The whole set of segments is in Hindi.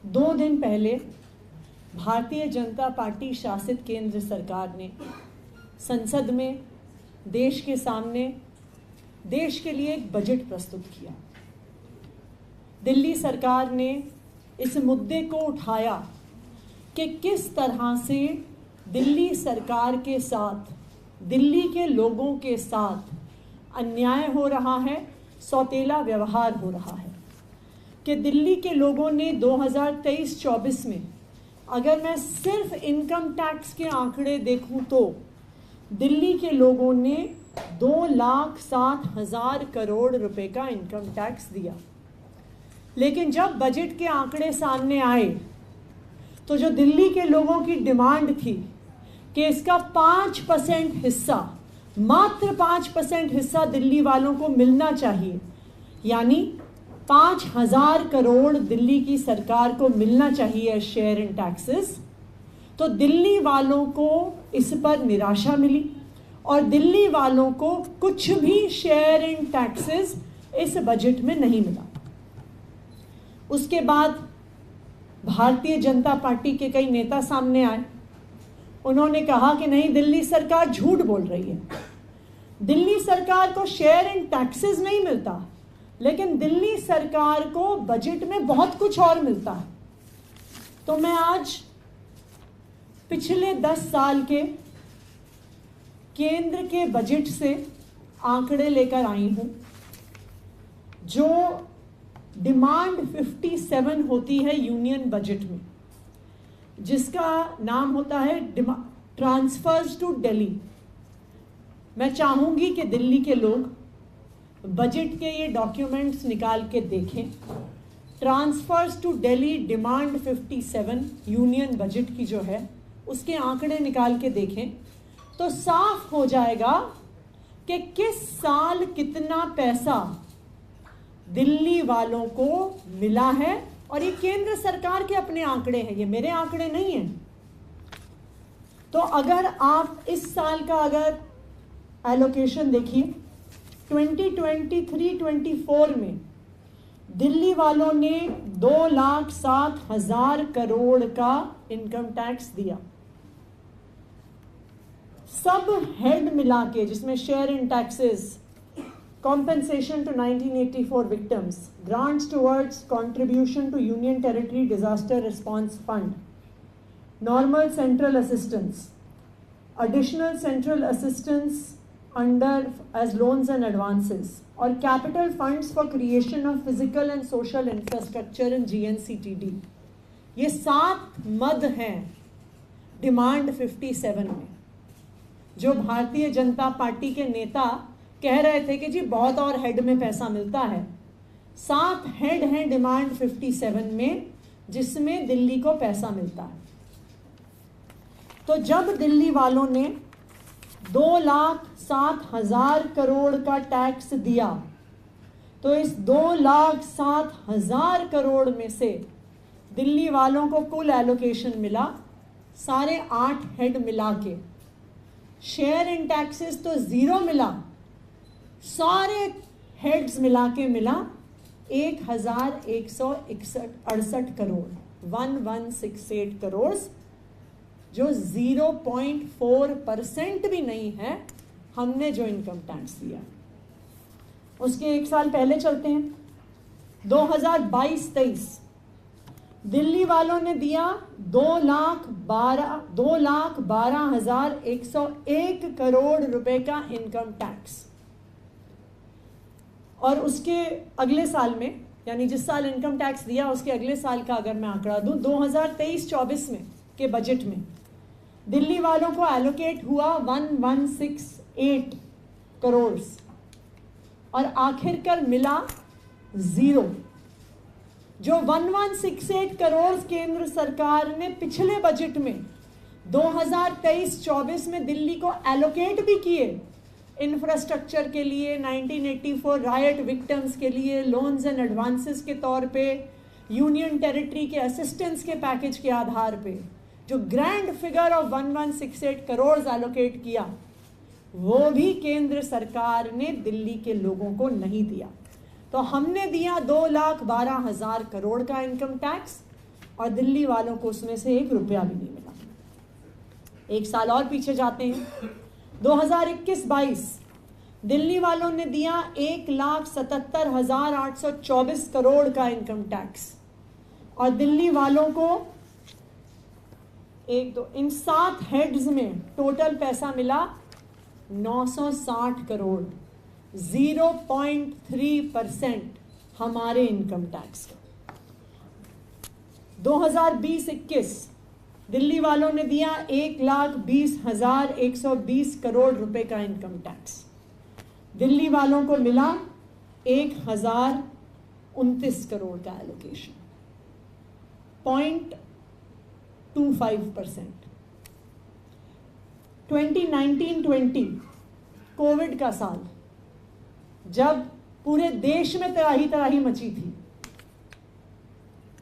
2 दिन पहले भारतीय जनता पार्टी शासित केंद्र सरकार ने संसद में देश के सामने देश के लिए एक बजट प्रस्तुत किया। दिल्ली सरकार ने इस मुद्दे को उठाया कि किस तरह से दिल्ली सरकार के साथ, दिल्ली के लोगों के साथ अन्याय हो रहा है, सौतेला व्यवहार हो रहा है। कि दिल्ली के लोगों ने 2023-24 में, अगर मैं सिर्फ इनकम टैक्स के आंकड़े देखूं तो दिल्ली के लोगों ने 2,07,000 करोड़ रुपए का इनकम टैक्स दिया। लेकिन जब बजट के आंकड़े सामने आए तो जो दिल्ली के लोगों की डिमांड थी कि इसका 5% हिस्सा, मात्र 5% हिस्सा दिल्ली वालों को मिलना चाहिए, यानी 5,000 करोड़ दिल्ली की सरकार को मिलना चाहिए शेयर इन टैक्सेस, तो दिल्ली वालों को इस पर निराशा मिली और दिल्ली वालों को कुछ भी शेयर इन टैक्सेस इस बजट में नहीं मिला। उसके बाद भारतीय जनता पार्टी के कई नेता सामने आए। उन्होंने कहा कि नहीं, दिल्ली सरकार झूठ बोल रही है, दिल्ली सरकार को शेयर इन टैक्सेस नहीं मिलता, लेकिन दिल्ली सरकार को बजट में बहुत कुछ और मिलता है। तो मैं आज पिछले 10 साल के केंद्र के बजट से आंकड़े लेकर आई हूं। जो डिमांड 57 होती है यूनियन बजट में, जिसका नाम होता है ट्रांसफर्स टू दिल्ली। मैं चाहूंगी कि दिल्ली के लोग बजट के ये डॉक्यूमेंट्स निकाल के देखें। Transfers to Delhi demand 57 union budget की जो है, उसके आंकड़े निकाल के देखें तो साफ हो जाएगा कि किस साल कितना पैसा दिल्ली वालों को मिला है। और ये केंद्र सरकार के अपने आंकड़े हैं, ये मेरे आंकड़े नहीं हैं। तो अगर आप इस साल का अगर एलोकेशन देखिए, 2023-24 में दिल्ली वालों ने 2,07,000 करोड़ का इनकम टैक्स दिया। सब हेड मिला के, जिसमें share in taxes, compensation to 1984 victims, grants towards contribution to Union Territory Disaster Response Fund, normal central assistance, additional central assistance under as loans and advances, or capital funds for creation of physical and social infrastructure in GNCTD. ये 7 मद हैं डिमांड 57 में, जो भारतीय जनता पार्टी के नेता कह रहे थे कि जी बहुत और हेड में पैसा मिलता है। 7 हेड हैं डिमांड 57 में, जिसमें दिल्ली को पैसा मिलता है। तो जब दिल्ली वालों ने 2,07,000 करोड़ का टैक्स दिया, तो इस 2,07,000 करोड़ में से दिल्ली वालों को कुल एलोकेशन मिला, सारे 8 हेड मिला के। शेयर इन टैक्सेस तो 0 मिला, सारे हेड्स मिला के मिला 1,168 करोड़, 1168 करोड़, जो 0.4% भी नहीं है हमने जो इनकम टैक्स दिया। उसके 1 साल पहले चलते हैं, 2022-23 दिल्ली वालों ने दिया 2,12,101 करोड़ रुपए का इनकम टैक्स। और उसके अगले साल में, यानी जिस साल इनकम टैक्स दिया उसके अगले साल का अगर मैं आंकड़ा दूं, 2023-24 में के बजट में दिल्ली वालों को एलोकेट हुआ 1,168 करोड़ और आखिरकार मिला 0। जो 1,168 करोड़ केंद्र सरकार ने पिछले बजट में 2023-24 में दिल्ली को एलोकेट भी किए, इंफ्रास्ट्रक्चर के लिए, 1984 रायट विक्टिम्स के लिए लोन्स एंड एडवांसेस के तौर पे, यूनियन टेरिटरी के असिस्टेंस के पैकेज के आधार पे, जो grand figure of 1,168 crore allocate किया, वो भी केंद्र सरकार ने दिल्ली के लोगों को नहीं दिया। तो हमने दिया 2,12,000 करोड़ का इनकम टैक्स, और दिल्ली वालों को उसमें से 1 रुपया भी नहीं मिला। एक साल और पीछे जाते हैं, 2021-22 दिल्ली वालों ने दिया 1,77,824 करोड़ का इनकम टैक्स, और दिल्ली वालों को इन 7 हेड्स में टोटल पैसा मिला 960 करोड़, 0.3% हमारे इनकम टैक्स का। 2020-21 दिल्ली वालों ने दिया 1,20,120 करोड़ रुपए का इनकम टैक्स, दिल्ली वालों को मिला 1,029 करोड़ का एलोकेशन, 0.25%। 2019-20 कोविड का साल, जब पूरे देश में तराही तराही मची थी,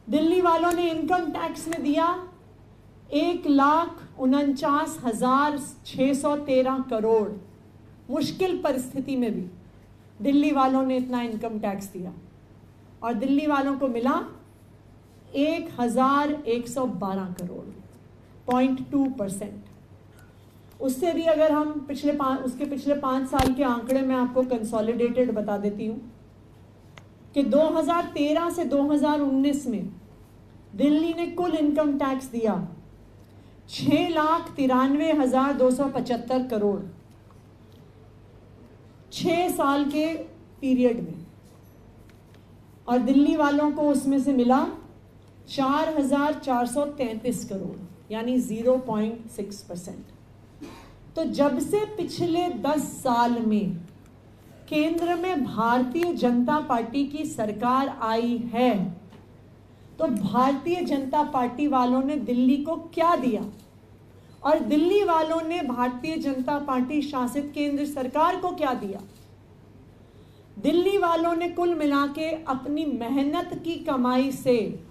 दिल्ली वालों ने इनकम टैक्स में दिया 1,49,613 करोड़। मुश्किल परिस्थिति में भी दिल्ली वालों ने इतना इनकम टैक्स दिया, और दिल्ली वालों को मिला 1,112 करोड़, 0.2%। उससे भी अगर हम उसके पिछले 5 साल के आंकड़े में आपको कंसोलिडेटेड बता देती हूँ कि 2013 से 2019 में दिल्ली ने कुल इनकम टैक्स दिया 6,93,275 करोड़ 6 साल के पीरियड में, और दिल्ली वालों को उसमें से मिला 4,433 करोड़, यानी 0.6%। तो जब से पिछले 10 साल में केंद्र में भारतीय जनता पार्टी की सरकार आई है, तो भारतीय जनता पार्टी वालों ने दिल्ली को क्या दिया, और दिल्ली वालों ने भारतीय जनता पार्टी शासित केंद्र सरकार को क्या दिया। दिल्ली वालों ने कुल मिला के अपनी मेहनत की कमाई से,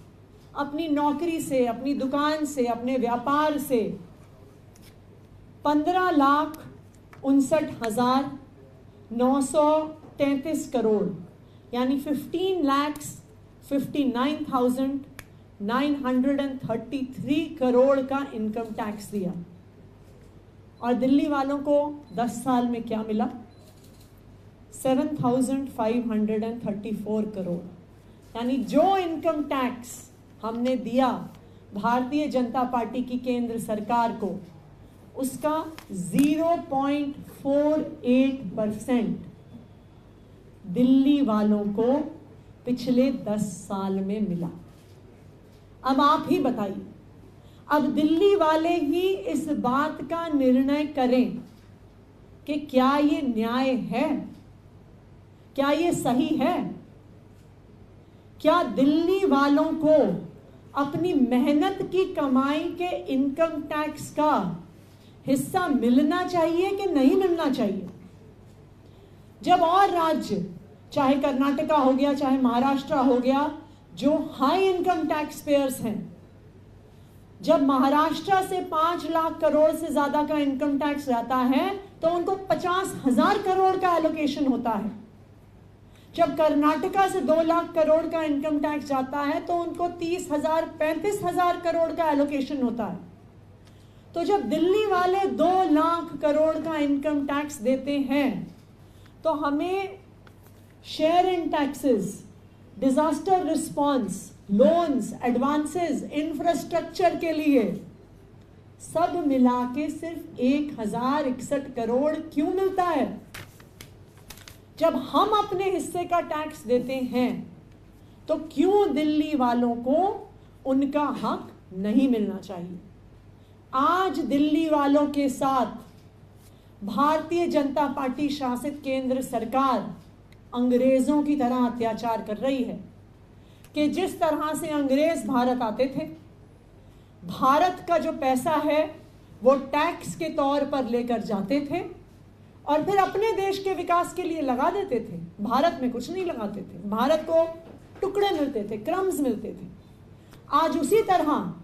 अपनी नौकरी से, अपनी दुकान से, अपने व्यापार से 15,59,933 करोड़, यानी 15,59,933 करोड़ का इनकम टैक्स दिया। और दिल्ली वालों को 10 साल में क्या मिला? 7,534 करोड़। यानी जो इनकम टैक्स हमने दिया भारतीय जनता पार्टी की केंद्र सरकार को, उसका 0.48% दिल्ली वालों को पिछले 10 साल में मिला। अब आप ही बताइए, अब दिल्ली वाले ही इस बात का निर्णय करें कि क्या ये न्याय है, क्या ये सही है? क्या दिल्ली वालों को अपनी मेहनत की कमाई के इनकम टैक्स का हिस्सा मिलना चाहिए कि नहीं मिलना चाहिए? जब और राज्य, चाहे कर्नाटका हो गया, चाहे महाराष्ट्र हो गया, जो हाई इनकम टैक्स पेयर्स हैं, जब महाराष्ट्र से 5 लाख करोड़ से ज्यादा का इनकम टैक्स जाता है तो उनको 50,000 करोड़ का एलोकेशन होता है। जब कर्नाटका से 2 लाख करोड़ का इनकम टैक्स जाता है तो उनको 30,000 35,000 करोड़ का एलोकेशन होता है। तो जब दिल्ली वाले 2 लाख करोड़ का इनकम टैक्स देते हैं तो हमें share in taxes, disaster response, loans, advances, infrastructure के लिए सब मिला के सिर्फ 1,061 करोड़ क्यों मिलता है? जब हम अपने हिस्से का टैक्स देते हैं तो क्यों दिल्ली वालों को उनका हक नहीं मिलना चाहिए? आज दिल्ली वालों के साथ भारतीय जनता पार्टी शासित केंद्र सरकार अंग्रेजों की तरह अत्याचार कर रही है कि जिस तरह से अंग्रेज भारत आते थे, भारत का जो पैसा है वो टैक्स के तौर पर लेकर जाते थे और फिर अपने देश के विकास के लिए लगा देते थे। भारत में कुछ नहीं लगाते थे, भारत को टुकड़े मिलते थे, क्रम्स मिलते थे। आज उसी तरह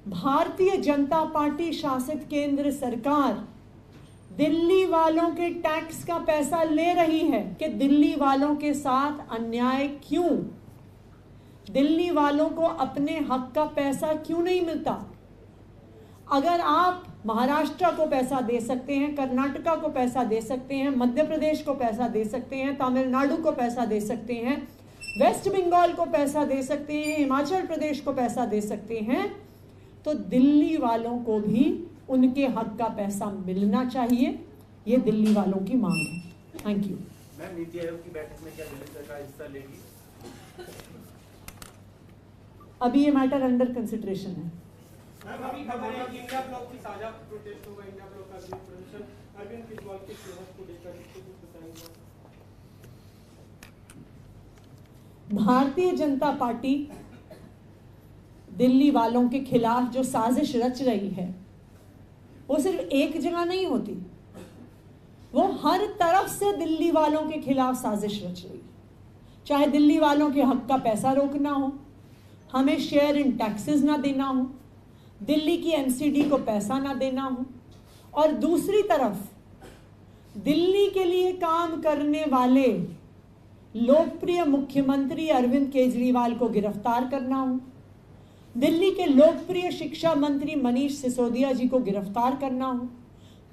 भारतीय जनता पार्टी शासित केंद्र सरकार दिल्ली वालों के टैक्स का पैसा ले रही है कि दिल्ली वालों के साथ अन्याय क्यों? दिल्ली वालों को अपने हक का पैसा क्यों नहीं मिलता? अगर आप महाराष्ट्र को पैसा दे सकते हैं, कर्नाटका को पैसा दे सकते हैं, मध्य प्रदेश को पैसा दे सकते हैं, तमिलनाडु को पैसा दे सकते हैं, वेस्ट बंगाल को पैसा दे सकते हैं, हिमाचल प्रदेश को पैसा दे सकते हैं, तो दिल्ली वालों को भी उनके हक का पैसा मिलना चाहिए। ये दिल्ली वालों की मांग है। Thank you. Ma'am, NITI Aayog की बैठक में क्या दिल्ली सरकार हिस्सा लेगी? अभी ये मैटर अंडर कंसिडरेशन है। मैम, अभी खबर है कि इंडिया ब्लॉक की साझा प्रोटेस्ट होगा। इंडिया ब्लॉक का प्रदर्शन अरविंद केजरीवाल के खिलाफ को लेकर बताएंगे। भारतीय जनता पार्टी दिल्ली वालों के खिलाफ जो साजिश रच रही है वो सिर्फ एक जगह नहीं होती, वो हर तरफ से दिल्ली वालों के खिलाफ साजिश रच रही है। चाहे दिल्ली वालों के हक का पैसा रोकना हो, हमें शेयर इन टैक्सेस ना देना हो, दिल्ली की एमसीडी को पैसा ना देना हो, और दूसरी तरफ दिल्ली के लिए काम करने वाले लोकप्रिय मुख्यमंत्री अरविंद केजरीवाल को गिरफ्तार करना हो, दिल्ली के लोकप्रिय शिक्षा मंत्री मनीष सिसोदिया जी को गिरफ्तार करना हो,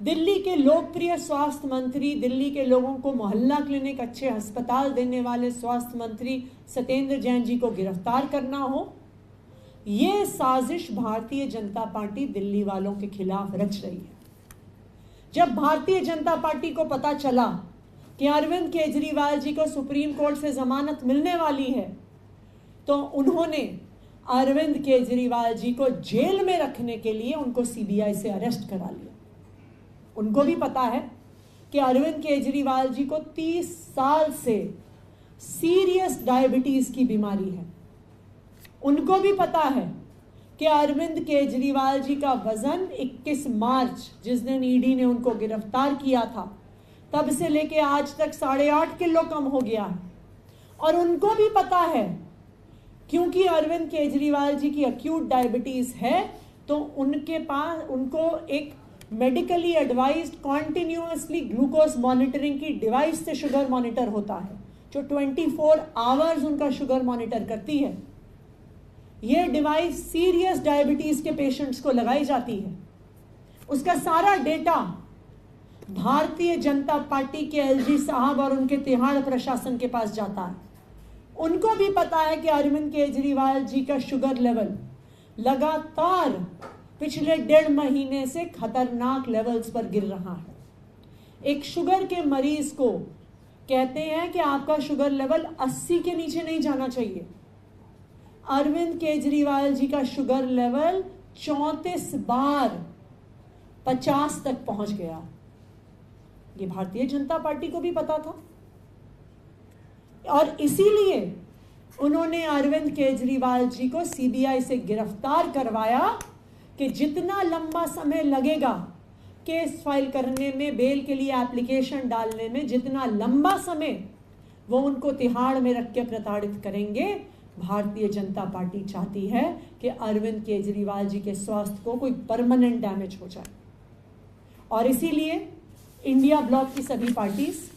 दिल्ली के लोकप्रिय स्वास्थ्य मंत्री, दिल्ली के लोगों को मोहल्ला क्लिनिक, अच्छे अस्पताल देने वाले स्वास्थ्य मंत्री सत्येंद्र जैन जी को गिरफ्तार करना हो, ये साजिश भारतीय जनता पार्टी दिल्ली वालों के खिलाफ रच रही है। जब भारतीय जनता पार्टी को पता चला कि अरविंद केजरीवाल जी को सुप्रीम कोर्ट से जमानत मिलने वाली है, तो उन्होंने अरविंद केजरीवाल जी को जेल में रखने के लिए उनको सीबीआई से अरेस्ट करा लिया। उनको भी पता है कि अरविंद केजरीवाल जी को 30 साल से सीरियस डायबिटीज की बीमारी है। उनको भी पता है कि अरविंद केजरीवाल जी का वजन 21 मार्च, जिस दिन ईडी ने उनको गिरफ्तार किया था, तब से लेके आज तक 8.5 किलो कम हो गया है। और उनको भी पता है क्योंकि अरविंद केजरीवाल जी की एक्यूट डायबिटीज है, तो उनके पास उनको एक medically advised continuously glucose monitoring की डिवाइस से शुगर मॉनिटर होता है, जो 24 आवर्स उनका शुगर मॉनिटर करती है। यह डिवाइस सीरियस डायबिटीज के पेशेंट्स को लगाई जाती है। उसका सारा डेटा भारतीय जनता पार्टी के एलजी साहब और उनके तिहाड़ प्रशासन के पास जाता है। उनको भी पता है कि अरविंद केजरीवाल जी का शुगर लेवल लगातार पिछले 1.5 महीने से खतरनाक लेवल्स पर गिर रहा है। एक शुगर के मरीज को कहते हैं कि आपका शुगर लेवल 80 के नीचे नहीं जाना चाहिए। अरविंद केजरीवाल जी का शुगर लेवल 34 बार 50 तक पहुंच गया। ये भारतीय जनता पार्टी को भी पता था, और इसीलिए उन्होंने अरविंद केजरीवाल जी को सीबीआई से गिरफ्तार करवाया कि जितना लंबा समय लगेगा केस फाइल करने में, बेल के लिए एप्लीकेशन डालने में, जितना लंबा समय वो उनको तिहाड़ में रख के प्रताड़ित करेंगे, भारतीय जनता पार्टी चाहती है कि अरविंद केजरीवाल जी के स्वास्थ्य को कोई परमानेंट डैमेज हो जाए। और इसीलिए इंडिया ब्लॉक की सभी पार्टीज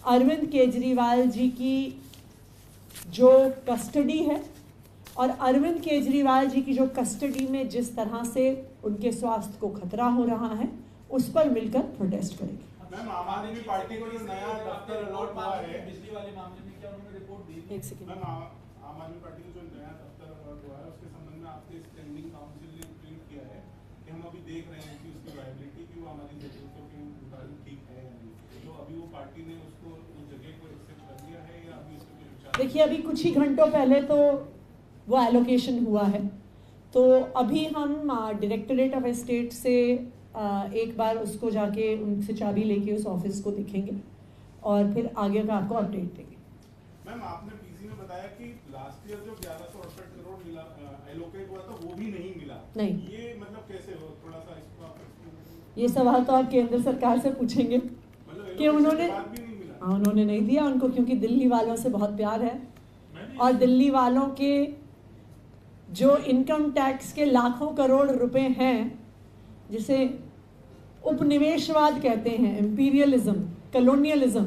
अरविंद केजरीवाल जी की जो कस्टडी है और अरविंद केजरीवाल जी की जो कस्टडी में जिस तरह से उनके स्वास्थ्य को खतरा हो रहा है, उस पर मिलकर प्रोटेस्ट करेंगे। मैम, आम आदमी पार्टी को जो नया दफ्तर अलॉट हुआ है, बिजली वाले मामले में क्या उन्होंने रिपोर्ट दी? एक सेकंड। मैम, आम आदमी पार्टी को जो नया दफ्तर अलॉट हुआ है, उसके संबंध में आपके स्टैंडिंग काउंसिल ने ट्वीट किया है कि हम अभी देख रहे हैं कि उसकी वायबिलिटी की, वो हमारी जरूरतों के मुताबिक ठीक है या नहीं। तो अभी वो पार्टी ने उसको उस जगह को एक्सेप्ट कर लिया है या अभी उसको कोई विचार? देखिए, अभी कुछ ही घंटों पहले तो वो एलोकेशन हुआ है, तो अभी हम डायरेक्टरेट ऑफ एस्टेट से एक बार उसको जाके उनसे चाबी लेके उस ऑफिस को देखेंगे और फिर आगे का आपको अपडेट देंगे। मैम, आपने पीसी में बताया कि लास्ट ईयर जो 1168 करोड़ मिला एलोकेट हुआ था, वो भी नहीं मिला। नहीं। ये मतलब कैसे हो? थोड़ा सा इसको आप ये सवाल तो आप केंद्र सरकार से पूछेंगे मतलब कि उन्होंने, भी नहीं मिला। हाँ, उन्होंने नहीं दिया उनको, क्योंकि दिल्ली वालों से बहुत प्यार है और दिल्ली वालों के जो इनकम टैक्स के लाखों करोड़ रुपए हैं, जिसे उपनिवेशवाद कहते हैं, इंपीरियलिज्म, कॉलोनियलिज्म,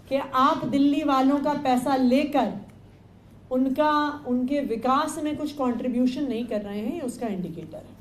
कि आप दिल्ली वालों का पैसा लेकर उनके विकास में कुछ कंट्रीब्यूशन नहीं कर रहे हैं, ये उसका इंडिकेटर है।